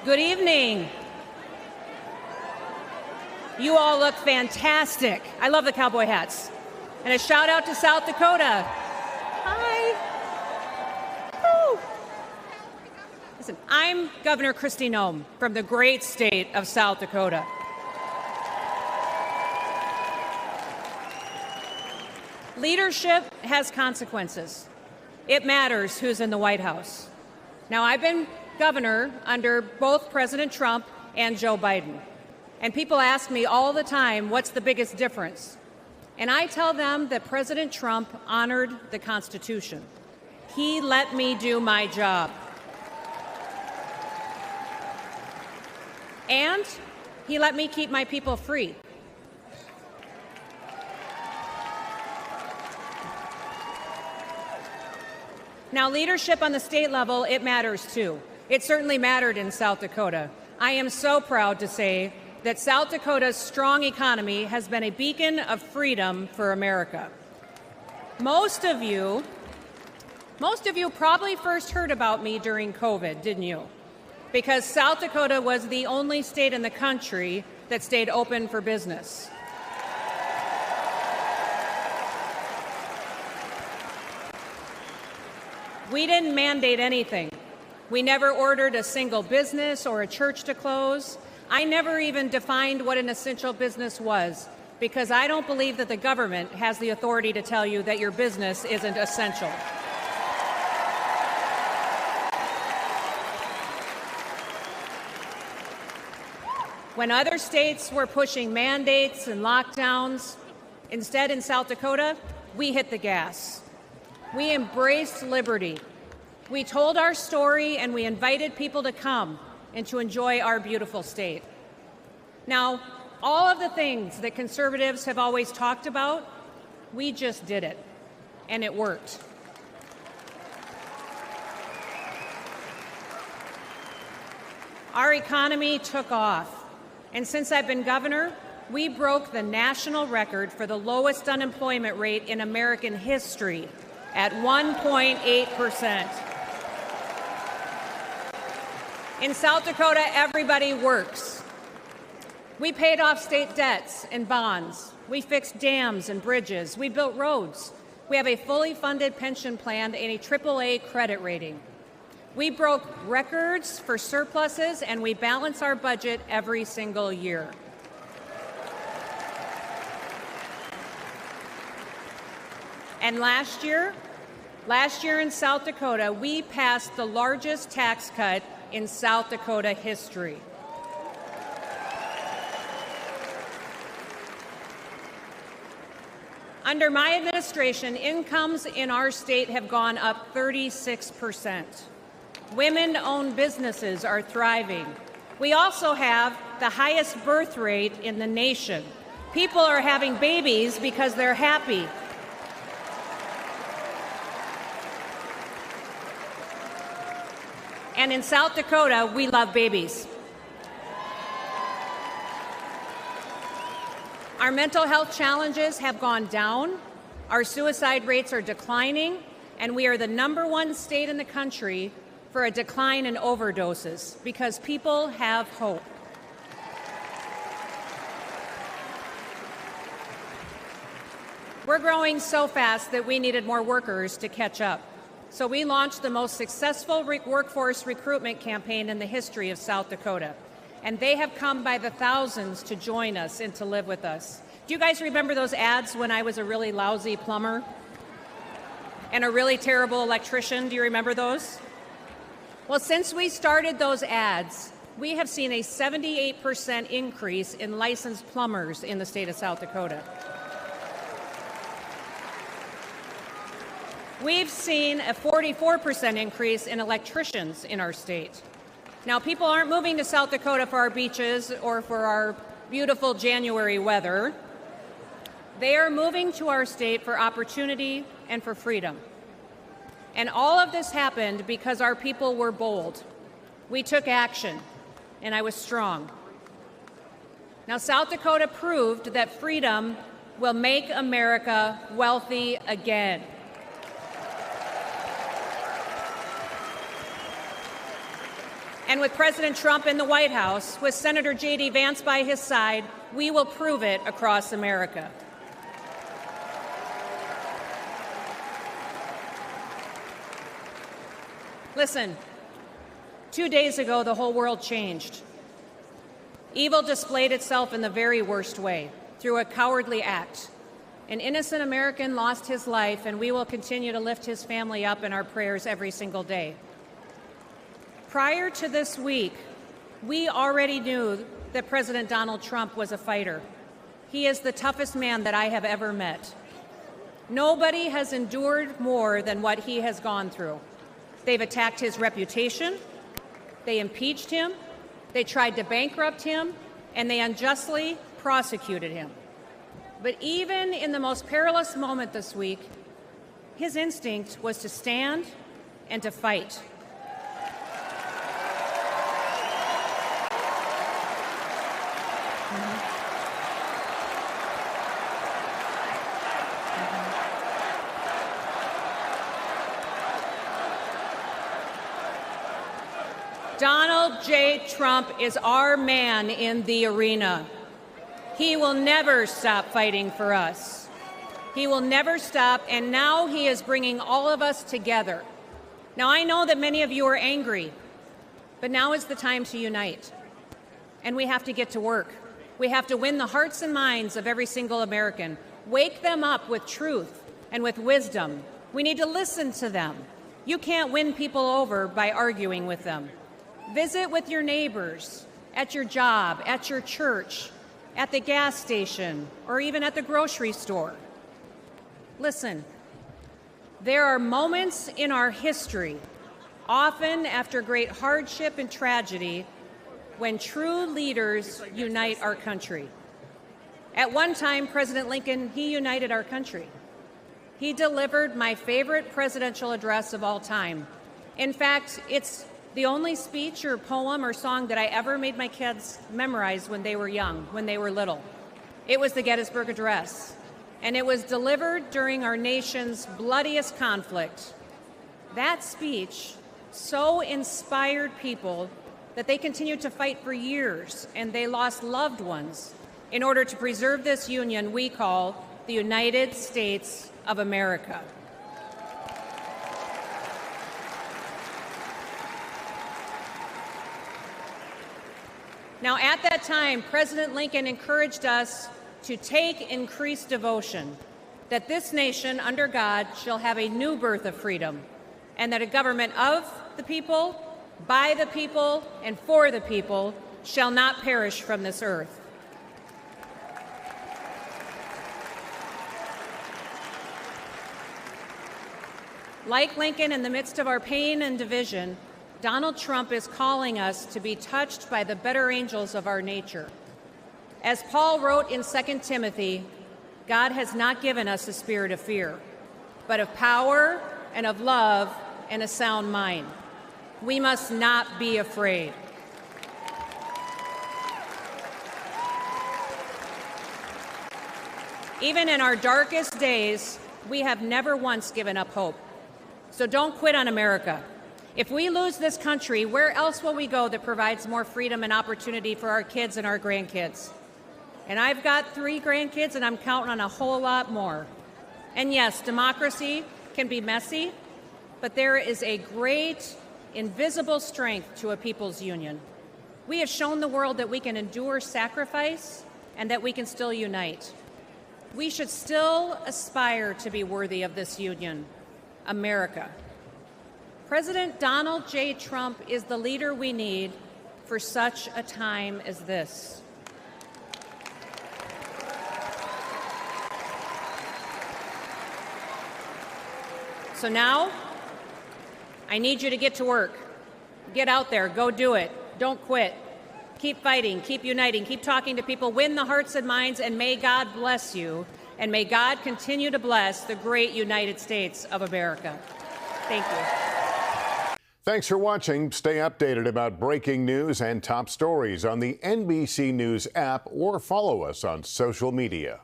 Good evening. You all look fantastic. I love the cowboy hats. And a shout out to South Dakota. Hi. Woo. Listen, I'm Governor Kristi Noem from the great state of South Dakota. Leadership has consequences. It matters who's in the White House. Now, I've been governor under both President Trump and Joe Biden. And people ask me all the time, what's the biggest difference? And I tell them that President Trump honored the Constitution. He let me do my job. And he let me keep my people free. Now, leadership on the state level, it matters too. It certainly mattered in South Dakota. I am so proud to say that South Dakota's strong economy has been a beacon of freedom for America. Most of you probably first heard about me during COVID, didn't you? Because South Dakota was the only state in the country that stayed open for business. We didn't mandate anything. We never ordered a single business or a church to close. I never even defined what an essential business was, because I don't believe that the government has the authority to tell you that your business isn't essential. When other states were pushing mandates and lockdowns, instead in South Dakota, we hit the gas. We embraced liberty. We told our story and we invited people to come and to enjoy our beautiful state. Now, all of the things that conservatives have always talked about, we just did it, and it worked. Our economy took off, and since I've been governor, we broke the national record for the lowest unemployment rate in American history at 1.8%. In South Dakota, everybody works. We paid off state debts and bonds. We fixed dams and bridges. We built roads. We have a fully funded pension plan and a AAA credit rating. We broke records for surpluses, and we balance our budget every single year. And last year in South Dakota, we passed the largest tax cut in South Dakota history. Under my administration, incomes in our state have gone up 36%. Women-owned businesses are thriving. We also have the highest birth rate in the nation. People are having babies because they're happy. And in South Dakota, we love babies. Our mental health challenges have gone down, our suicide rates are declining, and we are the #1 state in the country for a decline in overdoses because people have hope. We're growing so fast that we needed more workers to catch up. So we launched the most successful workforce recruitment campaign in the history of South Dakota. And they have come by the thousands to join us and to live with us. Do you guys remember those ads when I was a really lousy plumber and a really terrible electrician? Do you remember those? Well, since we started those ads, we have seen a 78% increase in licensed plumbers in the state of South Dakota. We've seen a 44% increase in electricians in our state. Now, people aren't moving to South Dakota for our beaches or for our beautiful January weather. They are moving to our state for opportunity and for freedom. And all of this happened because our people were bold. We took action, and I was strong. Now, South Dakota proved that freedom will make America wealthy again. And with President Trump in the White House, with Senator J.D. Vance by his side, we will prove it across America. Listen, 2 days ago, the whole world changed. Evil displayed itself in the very worst way, through a cowardly act. An innocent American lost his life, and we will continue to lift his family up in our prayers every single day. Prior to this week, we already knew that President Donald Trump was a fighter. He is the toughest man that I have ever met. Nobody has endured more than what he has gone through. They've attacked his reputation, they impeached him, they tried to bankrupt him, and they unjustly prosecuted him. But even in the most perilous moment this week, his instinct was to stand and to fight. Donald J. Trump is our man in the arena. He will never stop fighting for us. He will never stop, and now he is bringing all of us together. Now, I know that many of you are angry, but now is the time to unite. And we have to get to work. We have to win the hearts and minds of every single American. Wake them up with truth and with wisdom. We need to listen to them. You can't win people over by arguing with them. Visit with your neighbors, at your job, at your church, at the gas station, or even at the grocery store. Listen, there are moments in our history, often after great hardship and tragedy, when true leaders unite our country. At one time, President Lincoln, he united our country. He delivered my favorite presidential address of all time. In fact, it's the only speech or poem or song that I ever made my kids memorize when they were young, when they were little. It was the Gettysburg Address, and it was delivered during our nation's bloodiest conflict. That speech so inspired people that they continued to fight for years, and they lost loved ones in order to preserve this union we call the United States of America. Now, at that time, President Lincoln encouraged us to take increased devotion, that this nation, under God, shall have a new birth of freedom, and that a government of the people, by the people, and for the people shall not perish from this earth. Like Lincoln, in the midst of our pain and division, Donald Trump is calling us to be touched by the better angels of our nature. As Paul wrote in 2 Timothy, God has not given us a spirit of fear, but of power and of love and a sound mind. We must not be afraid. Even in our darkest days, we have never once given up hope. So don't quit on America. If we lose this country, where else will we go that provides more freedom and opportunity for our kids and our grandkids? And I've got 3 grandkids, and I'm counting on a whole lot more. And yes, democracy can be messy, but there is a great, invisible strength to a people's union. We have shown the world that we can endure sacrifice and that we can still unite. We should still aspire to be worthy of this union, America. President Donald J. Trump is the leader we need for such a time as this. So now, I need you to get to work. Get out there, go do it. Don't quit. Keep fighting, keep uniting, keep talking to people, win the hearts and minds, and may God bless you, and may God continue to bless the great United States of America. Thank you. Thanks for watching. Stay updated about breaking news and top stories on the NBC News app or follow us on social media.